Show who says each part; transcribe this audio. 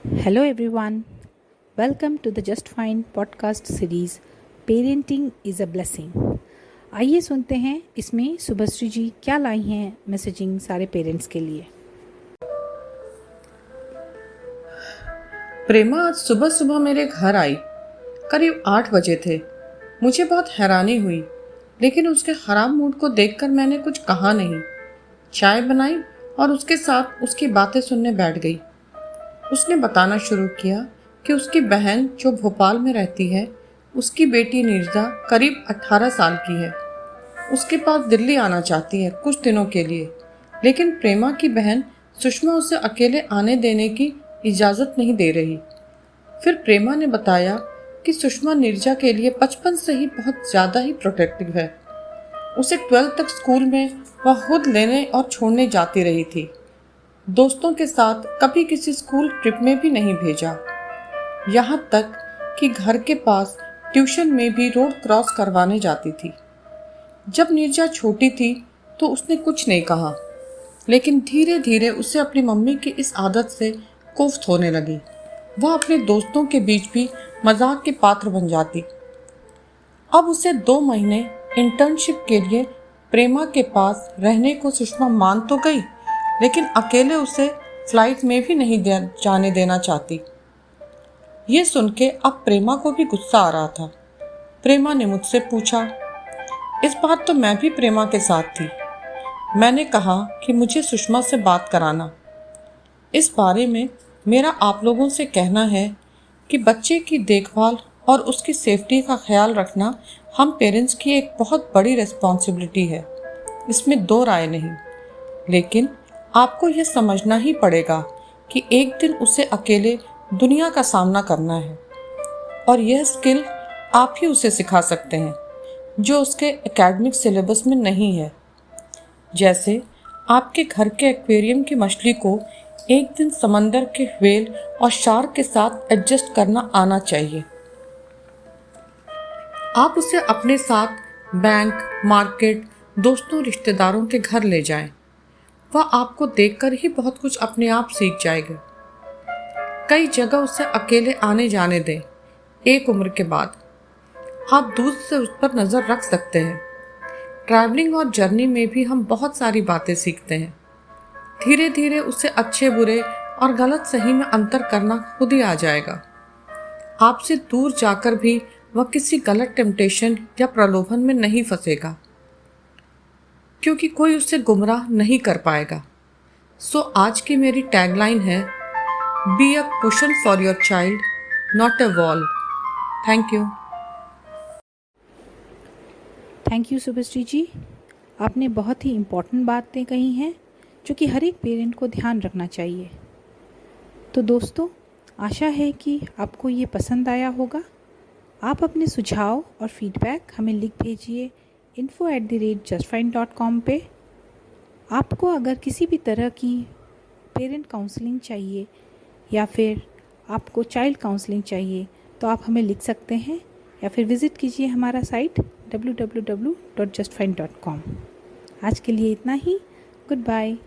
Speaker 1: Hello everyone, welcome to the Just Fine podcast series Parenting is a Blessing। आइए सुनते हैं इसमें सुभश्री जी क्या लाई हैं मैसेजिंग सारे पेरेंट्स के लिए।
Speaker 2: प्रेमा आज सुबह सुबह मेरे घर आई। करीब 8 बजे थे। मुझे बहुत हैरानी हुई, लेकिन उसके खराब मूड को देखकर मैंने कुछ कहा नहीं। चाय बनाई और उसके साथ उसकी बातें सुनने बैठ गई। उसने बताना शुरू किया कि उसकी बहन जो भोपाल में रहती है, उसकी बेटी नीरजा करीब 18 साल की है। उसके पास दिल्ली आना चाहती है कुछ दिनों के लिए, लेकिन प्रेमा की बहन सुषमा उसे अकेले आने देने की इजाज़त नहीं दे रही। फिर प्रेमा ने बताया कि सुषमा नीरजा के लिए बचपन से ही बहुत ज़्यादा ही प्रोटेक्टिव है। उसे 12th तक स्कूल में वह खुद लेने और छोड़ने जाती रही थी। दोस्तों के साथ कभी किसी स्कूल ट्रिप में भी नहीं भेजा। यहाँ तक कि घर के पास ट्यूशन में भी रोड क्रॉस करवाने जाती थी। जब नीरजा छोटी थी तो उसने कुछ नहीं कहा, लेकिन धीरे धीरे उसे अपनी मम्मी की इस आदत से कोफ्त होने लगी। वह अपने दोस्तों के बीच भी मजाक के पात्र बन जाती। अब उसे 2 महीने इंटर्नशिप के लिए प्रेमा के पास रहने को सुषमा मान तो गई, लेकिन अकेले उसे फ्लाइट में भी नहीं जाने देना चाहती। ये सुन के अब प्रेमा को भी गुस्सा आ रहा था। प्रेमा ने मुझसे पूछा। इस बार तो मैं भी प्रेमा के साथ थी। मैंने कहा कि मुझे सुषमा से बात कराना। इस बारे में मेरा आप लोगों से कहना है कि बच्चे की देखभाल और उसकी सेफ्टी का ख्याल रखना हम पेरेंट्स की एक बहुत बड़ी रिस्पॉन्सिबिलिटी है, इसमें 2 राय नहीं। लेकिन आपको यह समझना ही पड़ेगा कि एक दिन उसे अकेले दुनिया का सामना करना है, और यह स्किल आप ही उसे सिखा सकते हैं जो उसके एकेडमिक सिलेबस में नहीं है। जैसे आपके घर के एक्वेरियम की मछली को एक दिन समंदर के व्हेल और शार्क के साथ एडजस्ट करना आना चाहिए। आप उसे अपने साथ बैंक, मार्केट, दोस्तों, रिश्तेदारों के घर ले जाएं। वह आपको देखकर ही बहुत कुछ अपने आप सीख जाएगा। कई जगह उसे अकेले आने जाने दें। एक उम्र के बाद आप दूर से उस पर नज़र रख सकते हैं। ट्रैवलिंग और जर्नी में भी हम बहुत सारी बातें सीखते हैं। धीरे धीरे उसे अच्छे बुरे और गलत सही में अंतर करना खुद ही आ जाएगा। आपसे दूर जाकर भी वह किसी गलत टेम्पटेशन या प्रलोभन में नहीं फंसेगा, क्योंकि कोई उसे गुमराह नहीं कर पाएगा। सो आज की मेरी टैगलाइन है, be a cushion for your child, not a wall. Thank you.
Speaker 1: Thank you Subhashree ji, आपने बहुत ही इम्पोर्टेंट बातें कही हैं जो कि हर एक पेरेंट को ध्यान रखना चाहिए। तो दोस्तों, आशा है कि आपको ये पसंद आया होगा। आप अपने सुझाव और फीडबैक हमें लिख भेजिए info@justfine.com पे। आपको अगर किसी भी तरह की पेरेंट काउंसलिंग चाहिए या फिर आपको चाइल्ड काउंसलिंग चाहिए तो आप हमें लिख सकते हैं, या फिर विज़िट कीजिए हमारा साइट www.justfine.com। आज के लिए इतना ही। Good bye.